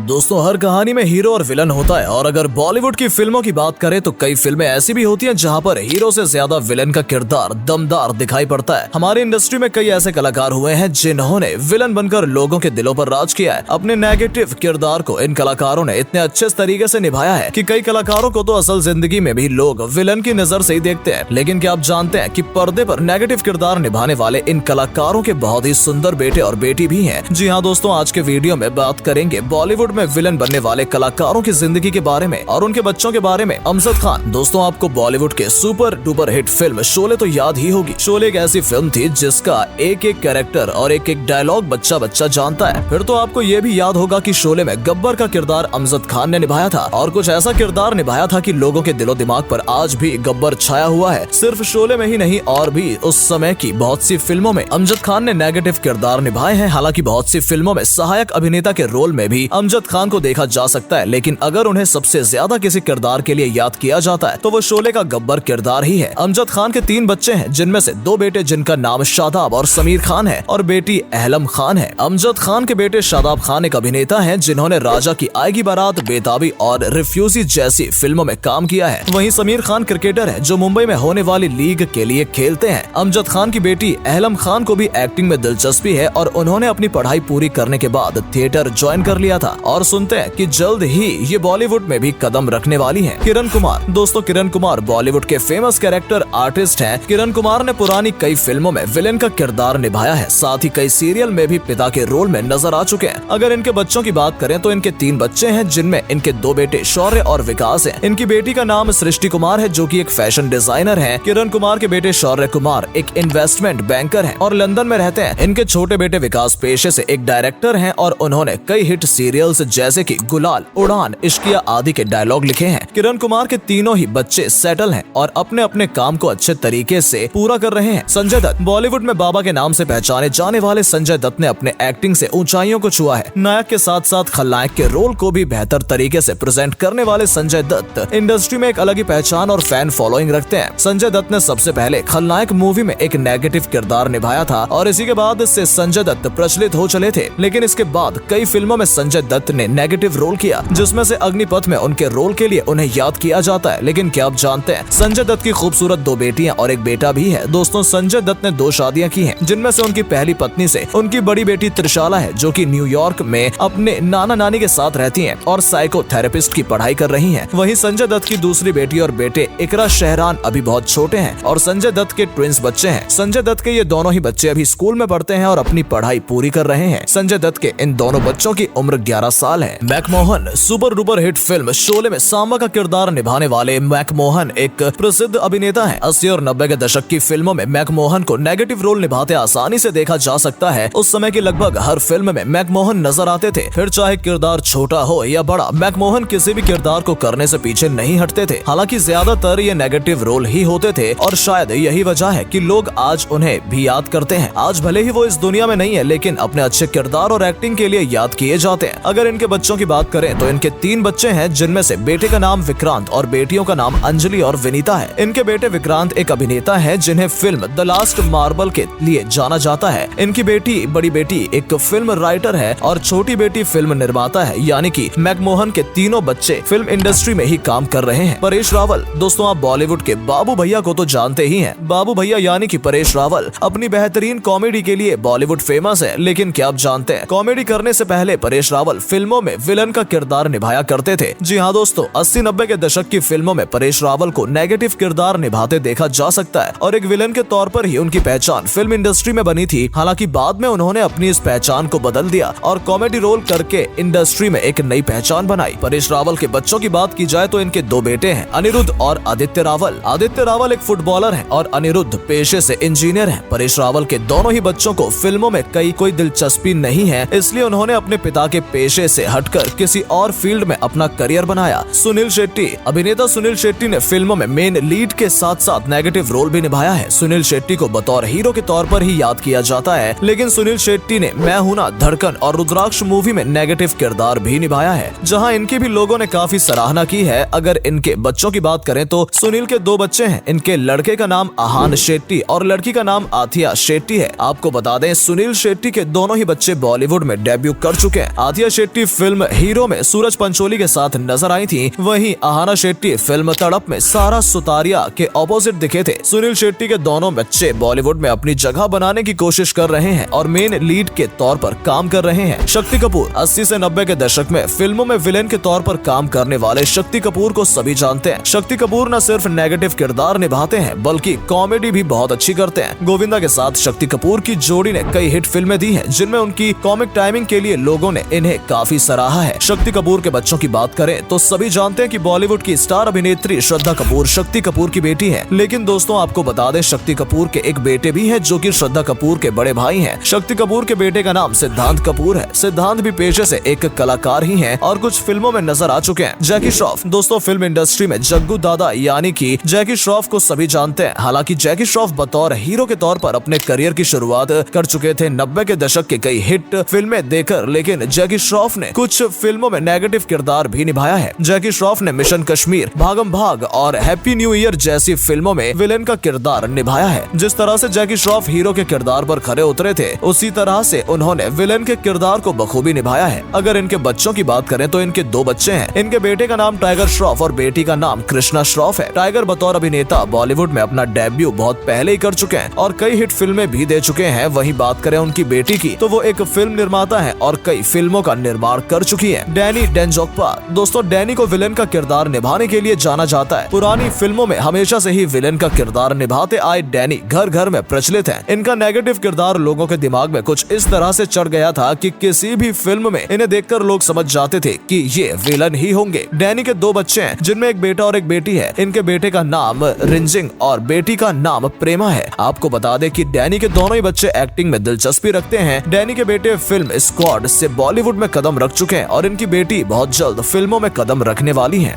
दोस्तों, हर कहानी में हीरो और विलन होता है और अगर बॉलीवुड की फिल्मों की बात करें तो कई फिल्में ऐसी भी होती हैं जहां पर हीरो से ज्यादा विलन का किरदार दमदार दिखाई पड़ता है। हमारी इंडस्ट्री में कई ऐसे कलाकार हुए हैं जिन्होंने विलन बनकर लोगों के दिलों पर राज किया है। अपने नेगेटिव किरदार को इन कलाकारों ने इतने अच्छे तरीके से निभाया है कि कई कलाकारों को तो असल जिंदगी में भी लोग विलन की नजर से ही देखते हैं। लेकिन क्या आप जानते हैं कि पर्दे पर नेगेटिव किरदार निभाने वाले इन कलाकारों के बहुत ही सुंदर बेटे और बेटी भी हैं। जी हाँ दोस्तों, आज के वीडियो में बात करेंगे बॉलीवुड में विलन बनने वाले कलाकारों की जिंदगी के बारे में और उनके बच्चों के बारे में। अमजद खान। दोस्तों, आपको बॉलीवुड के super duper hit film Sholay तो याद ही होगी। शोले एक ऐसी फिल्म थी जिसका एक एक कैरेक्टर और एक एक डायलॉग बच्चा बच्चा जानता है। फिर तो आपको ये भी याद होगा कि शोले में गब्बर का किरदार अमजद खान ने निभाया था और कुछ ऐसा किरदार निभाया था कि लोगों के दिलो दिमाग पर आज भी गब्बर छाया हुआ है। सिर्फ शोले में ही नहीं और भी उस समय की बहुत सी फिल्मों में अमजद खान ने नेगेटिव किरदार निभाए हैं। हालांकि बहुत सी फिल्मों में सहायक अभिनेता के रोल में भी अमजद खान को देखा जा सकता है, लेकिन अगर उन्हें सबसे ज्यादा किसी किरदार के लिए याद किया जाता है तो वो शोले का गब्बर किरदार ही है। अमजद खान के 3 बच्चे हैं, जिनमें से 2 बेटे जिनका नाम शादाब और समीर खान है और बेटी अहलम खान है। अमजद खान के बेटे शादाब खान एक अभिनेता हैं जिन्होंने राजा की आएगी बारात, बेताबी और रिफ्यूजी जैसी फिल्मों में काम किया है। वहीं समीर खान क्रिकेटर है जो मुंबई में होने वाली लीग के लिए खेलते हैं। अमजद खान की बेटी अहलम खान को भी एक्टिंग में दिलचस्पी है और उन्होंने अपनी पढ़ाई पूरी करने के बाद थिएटर ज्वाइन कर लिया था और सुनते हैं कि जल्द ही ये बॉलीवुड में भी कदम रखने वाली हैं। किरण कुमार। दोस्तों, किरण कुमार बॉलीवुड के फेमस कैरेक्टर आर्टिस्ट हैं। किरण कुमार ने पुरानी कई फिल्मों में विलेन का किरदार निभाया है, साथ ही कई सीरियल में भी पिता के रोल में नजर आ चुके हैं। अगर इनके बच्चों की बात करें तो इनके 3 बच्चे हैं, जिनमें इनके 2 बेटे शौर्य और विकास हैं। इनकी बेटी का नाम सृष्टि कुमार है जो कि एक फैशन डिजाइनर है। किरण कुमार के बेटे शौर्य कुमार एक इन्वेस्टमेंट बैंकर है और लंदन में रहते हैं। इनके छोटे बेटे विकास पेशे से एक डायरेक्टर हैं और उन्होंने कई हिट सीरियल्स जैसे कि गुलाल, उड़ान, इश्किया आदि के डायलॉग लिखे हैं। किरण कुमार के तीनों ही बच्चे सेटल हैं और अपने अपने काम को अच्छे तरीके से पूरा कर रहे हैं। संजय दत्त। बॉलीवुड में बाबा के नाम से पहचाने जाने वाले संजय दत्त ने अपने एक्टिंग से ऊंचाइयों को छुआ है। नायक के साथ साथ खलनायक के रोल को भी बेहतर तरीके से प्रेजेंट करने वाले संजय दत्त इंडस्ट्री में एक अलग ही पहचान और फैन फॉलोइंग रखते हैं। संजय दत्त ने सबसे पहले खलनायक मूवी में एक नेगेटिव किरदार निभाया था और इसी के बाद से संजय दत्त प्रचलित हो चले थे। लेकिन इसके बाद कई फिल्मों में संजय दत्त ने नेगेटिव रोल किया, जिसमें से अग्निपथ में उनके रोल के लिए उन्हें याद किया जाता है। लेकिन क्या आप जानते हैं संजय दत्त की खूबसूरत 2 बेटियां और एक बेटा भी है। दोस्तों, संजय दत्त ने 2 शादियां की हैं, जिनमें से उनकी पहली पत्नी से उनकी बड़ी बेटी त्रिशाला है जो कि न्यूयॉर्क में अपने नाना नानी के साथ रहती हैं और साइकोथेरेपिस्ट की पढ़ाई कर रही हैं। वहीं संजय दत्त की दूसरी बेटी और बेटे इकरा शहरान अभी बहुत छोटे हैं और संजय दत्त के ट्विंस बच्चे हैं। संजय दत्त के ये दोनों ही बच्चे अभी स्कूल में पढ़ते हैं और अपनी पढ़ाई पूरी कर रहे हैं। संजय दत्त के इन दोनों बच्चों की उम्र 11 साल है। McMahon. Super duper hit film Sholay में सांबा का किरदार निभाने वाले मैकमोहन एक प्रसिद्ध अभिनेता हैं। 80 और 90 के दशक की फिल्मों में मैकमोहन को नेगेटिव रोल निभाते आसानी से देखा जा सकता है। उस समय की लगभग हर फिल्म में मैकमोहन नजर आते थे। फिर चाहे किरदार छोटा हो या बड़ा, मैकमोहन किसी भी किरदार को करने से पीछे नहीं हटते थे। हालांकि ज्यादातर ये नेगेटिव रोल ही होते थे और शायद यही वजह है कि लोग आज उन्हें भी याद करते हैं। आज भले ही वो इस दुनिया में नहीं है, लेकिन अपने अच्छे किरदार और एक्टिंग के लिए याद किए जाते हैं। अगर इनके बच्चों की बात करें तो इनके 3 बच्चे हैं, जिनमें से बेटे का नाम विक्रांत और बेटियों का नाम अंजलि और विनीता है। इनके बेटे विक्रांत एक अभिनेता है जिन्हें फिल्म द लास्ट मार्बल के लिए जाना जाता है। इनकी बड़ी बेटी एक फिल्म राइटर है और छोटी बेटी फिल्म निर्माता है। यानी कि मैकमोहन के तीनों बच्चे फिल्म इंडस्ट्री में ही काम कर रहे हैं। परेश रावल। दोस्तों, आप बॉलीवुड के बाबू भैया को तो जानते ही हैं। बाबू भैया यानी कि परेश रावल अपनी बेहतरीन कॉमेडी के लिए बॉलीवुड फेमस है। लेकिन क्या आप जानते हैं कॉमेडी करने से पहले परेश रावल फिल्मों में विलन का किरदार निभाया करते थे। जी हाँ दोस्तों, 80-90 के दशक की फिल्मों में परेश रावल को नेगेटिव किरदार निभाते देखा जा सकता है और एक विलन के तौर पर ही उनकी पहचान फिल्म इंडस्ट्री में बनी थी। हालांकि बाद में उन्होंने अपनी इस पहचान को बदल दिया और कॉमेडी रोल करके इंडस्ट्री में एक नई पहचान बनाई। परेश रावल के बच्चों की बात की जाए तो इनके 2 बेटे हैं, अनिरुद्ध और आदित्य रावल। आदित्य रावल एक फुटबॉलर है और अनिरुद्ध पेशे से इंजीनियर है। परेश रावल के दोनों ही बच्चों को फिल्मों में कोई दिलचस्पी नहीं है, इसलिए उन्होंने अपने पिता के पेशे से हटकर किसी और फील्ड में अपना करियर बनाया। सुनील शेट्टी। अभिनेता सुनील शेट्टी ने फिल्मों में मेन लीड के साथ साथ नेगेटिव रोल भी निभाया है। सुनील शेट्टी को बतौर हीरो के तौर पर ही याद किया जाता है, लेकिन सुनील शेट्टी ने मैं हूं ना, धड़कन और रुद्राक्ष मूवी में नेगेटिव किरदार भी निभाया है, जहां इनकी भी लोगों ने काफी सराहना की है। अगर इनके बच्चों की बात करें तो सुनील के 2 बच्चे हैं। इनके लड़के का नाम आहान शेट्टी और लड़की का नाम आथिया शेट्टी है। आपको बता दें सुनील शेट्टी के दोनों ही बच्चे बॉलीवुड में डेब्यू कर चुके हैं। आथिया शेट्टी फिल्म हीरो में सूरज पंचोली के साथ नजर आई थी, वहीं आहाना शेट्टी फिल्म तड़प में सारा सुतारिया के ऑपोजिट दिखे थे। सुनील शेट्टी के दोनों बच्चे बॉलीवुड में अपनी जगह बनाने की कोशिश कर रहे हैं और मेन लीड के तौर पर काम कर रहे हैं। शक्ति कपूर 80 से 90 के दशक में फिल्मों में विलेन के तौर पर काम करने वाले शक्ति कपूर को सभी जानते हैं। शक्ति कपूर न सिर्फ नेगेटिव किरदार निभाते हैं बल्कि कॉमेडी भी बहुत अच्छी करते हैं। गोविंदा के साथ शक्ति कपूर की जोड़ी ने कई हिट फिल्में दी हैं, जिनमें उनकी कॉमिक टाइमिंग के लिए लोगों ने इन्हें काफी सराहा है। शक्ति कपूर के बच्चों की बात करें तो सभी जानते हैं कि बॉलीवुड की स्टार अभिनेत्री श्रद्धा कपूर शक्ति कपूर की बेटी है। लेकिन दोस्तों आपको बता दें शक्ति कपूर के एक बेटे भी हैं जो कि श्रद्धा कपूर के बड़े भाई हैं। शक्ति कपूर के बेटे का नाम सिद्धांत कपूर है। सिद्धांत भी पेशे से एक कलाकार ही हैं और कुछ फिल्मों में नजर आ चुके हैं। जैकी श्रॉफ दोस्तों फिल्म इंडस्ट्री में जग्गू दादा यानी कि जैकी श्रॉफ को सभी जानते हैं। हालांकि जैकी श्रॉफ बतौर हीरो के तौर पर अपने करियर की शुरुआत कर चुके थे 90 के दशक के कई हिट फिल्में देकर, लेकिन जैकी श्रॉफ ने कुछ फिल्मों में नेगेटिव किरदार भी निभाया है। जैकी श्रॉफ ने मिशन कश्मीर, भागम भाग और हैप्पी न्यू ईयर जैसी फिल्मों में विलेन का किरदार निभाया है। जिस तरह से जैकी श्रॉफ हीरो के किरदार पर खरे उतरे थे, उसी तरह से उन्होंने विलेन के किरदार को बखूबी निभाया है। अगर इनके बच्चों की बात करें तो इनके 2 बच्चे हैं। इनके बेटे का नाम टाइगर श्रॉफ और बेटी का नाम कृष्णा श्रॉफ है। टाइगर बतौर अभिनेता बॉलीवुड में अपना डेब्यू बहुत पहले ही कर चुके हैं और कई हिट फिल्में भी दे चुके हैं। वहीं बात करें उनकी बेटी की तो वो एक फिल्म निर्माता है और कई फिल्मों का निर्माण कर चुकी है। डैनी डेंजोक्पा दोस्तों डैनी को विलेन का किरदार निभाने के लिए जाना जाता है। पुरानी फिल्मों में हमेशा से ही विलेन का किरदार निभाते आए डैनी घर घर में प्रचलित है। इनका नेगेटिव किरदार लोगों के दिमाग में कुछ इस तरह से चढ़ गया था कि किसी भी फिल्म में इन्हें देखकर लोग समझ जाते थे कि ये विलन ही होंगे। डैनी के 2 बच्चे हैं जिनमें एक बेटा और एक बेटी है। इनके बेटे का नाम रिंजिंग और बेटी का नाम प्रेमा है। आपको बता दें कि डैनी के दोनों ही बच्चे एक्टिंग में दिलचस्पी रखते हैं। डैनी के बेटे फिल्म स्क्वाड से बॉलीवुड में कदम रख चुके हैं और इनकी बेटी बहुत जल्द फिल्मों में कदम रखने वाली है।